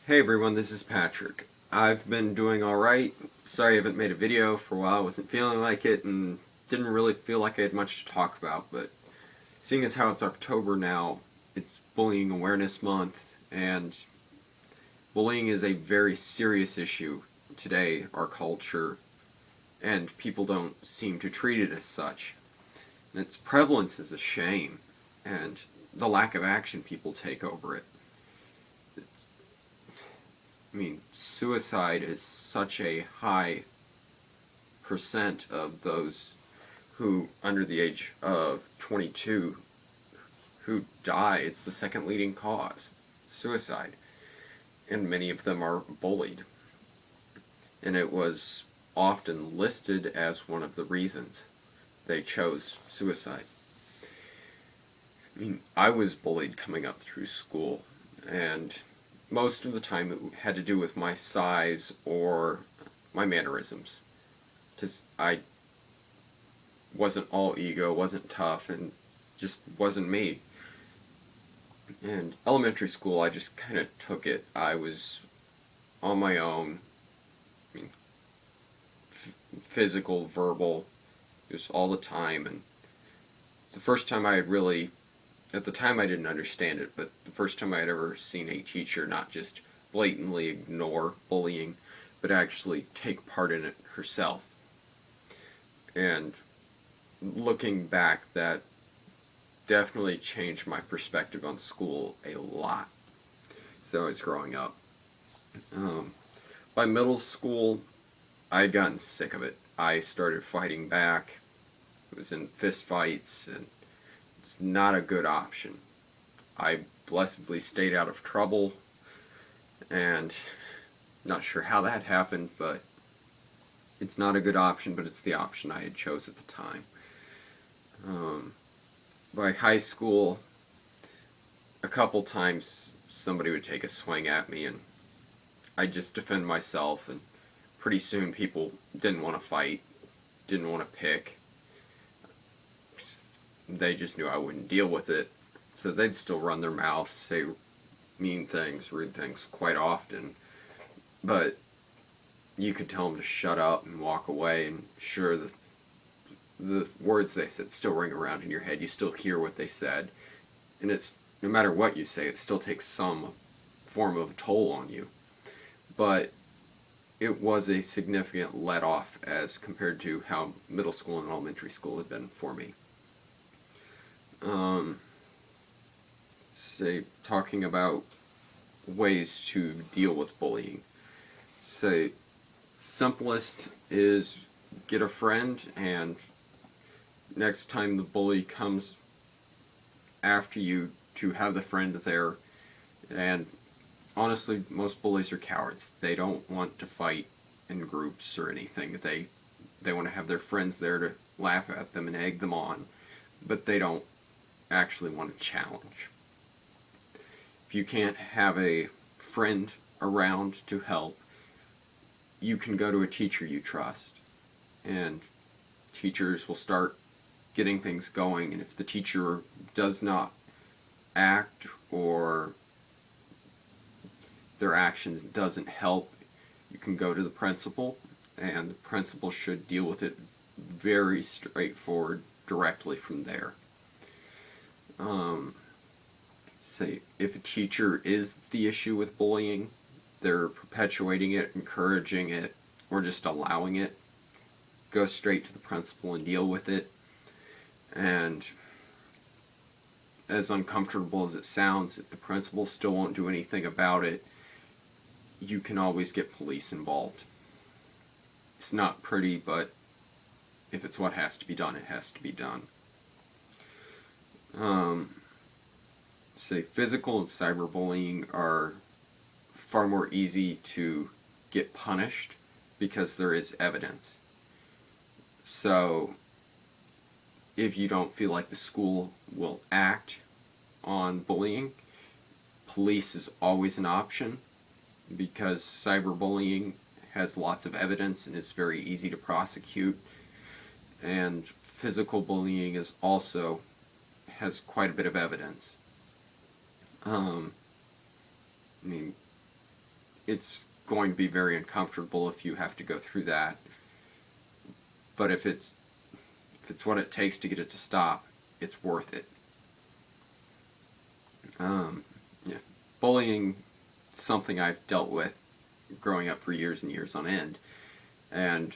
Hey everyone, this is Patrick. I've been doing alright. Sorry I haven't made a video for a while. I wasn't feeling like it and didn't really feel like I had much to talk about, but seeing as how it's October now, it's Bullying Awareness Month, and bullying is a very serious issue today, our culture, and people don't seem to treat it as such. And its prevalence is a shame, and the lack of action people take over it. Suicide is such a high percent of those who, under the age of 22, who die. It's the second leading cause, suicide. And many of them are bullied. And it was often listed as one of the reasons they chose suicide. I was bullied coming up through school, and most of the time it had to do with my size or my mannerisms. Just I wasn't all ego, wasn't tough, and just wasn't me. And elementary school, I just kind of took it. I was on my own. I mean, physical, verbal, just all the time. And the first time I had really, at the time I didn't understand it, but the first time I had ever seen a teacher not just blatantly ignore bullying, but actually take part in it herself. And looking back, that definitely changed my perspective on school a lot. So I was growing up. By middle school, I had gotten sick of it. I started fighting back. I was in fist fights, and it's not a good option. I blessedly stayed out of trouble, and not sure how that happened, but it's not a good option, but it's the option I had chose at the time. By high school, a couple times somebody would take a swing at me, and I'd just defend myself, and pretty soon people didn't want to fight, didn't want to pick. They just knew I wouldn't deal with it, so they'd still run their mouth, say mean things, rude things quite often, but you could tell them to shut up and walk away, and sure, the words they said still ring around in your head. You still hear what they said, and it's no matter what you say, it still takes some form of toll on you. But it was a significant let off as compared to how middle school and elementary school had been for me. Say, talking about ways to deal with bullying. Say, simplest is get a friend, and next time the bully comes after you, to have the friend there. And honestly, most bullies are cowards. They don't want to fight in groups or anything. They want to have their friends there to laugh at them and egg them on, but they don't actually want to challenge. If you can't have a friend around to help, you can go to a teacher you trust, and teachers will start getting things going. And if the teacher does not act, or their actions doesn't help, you can go to the principal, and the principal should deal with it very straightforward directly from there. Say, if a teacher is the issue with bullying, they're perpetuating it, encouraging it, or just allowing it, go straight to the principal and deal with it. And as uncomfortable as it sounds, if the principal still won't do anything about it, you can always get police involved. It's not pretty, but if it's what has to be done, it has to be done. Say, physical and cyberbullying are far more easy to get punished because there is evidence. So, if you don't feel like the school will act on bullying, police is always an option, because cyberbullying has lots of evidence and is very easy to prosecute. And physical bullying is also has quite a bit of evidence. I mean, it's going to be very uncomfortable if you have to go through that. But if it's what it takes to get it to stop, it's worth it. Yeah. Bullying is something I've dealt with growing up for years and years on end, and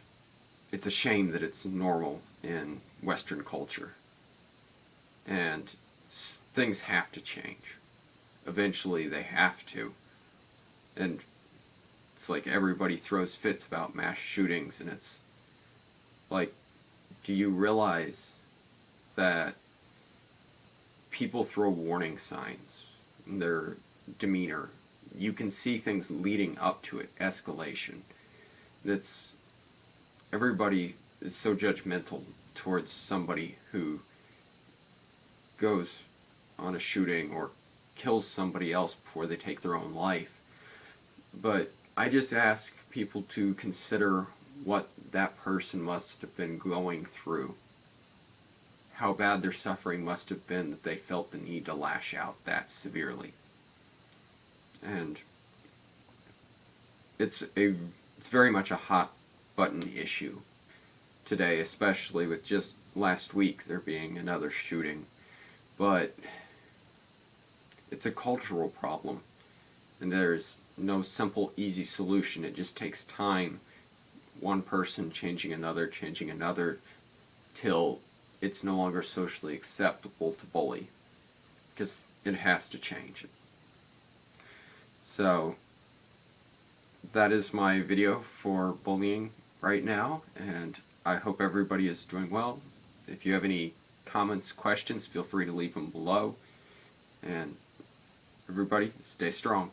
it's a shame that it's normal in Western culture. And things have to change. Eventually, they have to. And it's like everybody throws fits about mass shootings, and it's like, do you realize that people throw warning signs in their demeanor? You can see things leading up to it, escalation. That's everybody is so judgmental towards somebody who goes on a shooting or kills somebody else before they take their own life. But I just ask people to consider what that person must have been going through. How bad their suffering must have been that they felt the need to lash out that severely. And it's very much a hot button issue today, especially with just last week there being another shooting. But it's a cultural problem, and there's no simple, easy solution. It just takes time. One person changing another, till it's no longer socially acceptable to bully, because it has to change. So that is my video for bullying right now, and I hope everybody is doing well. If you have any comments, questions, feel free to leave them below. And everybody, stay strong.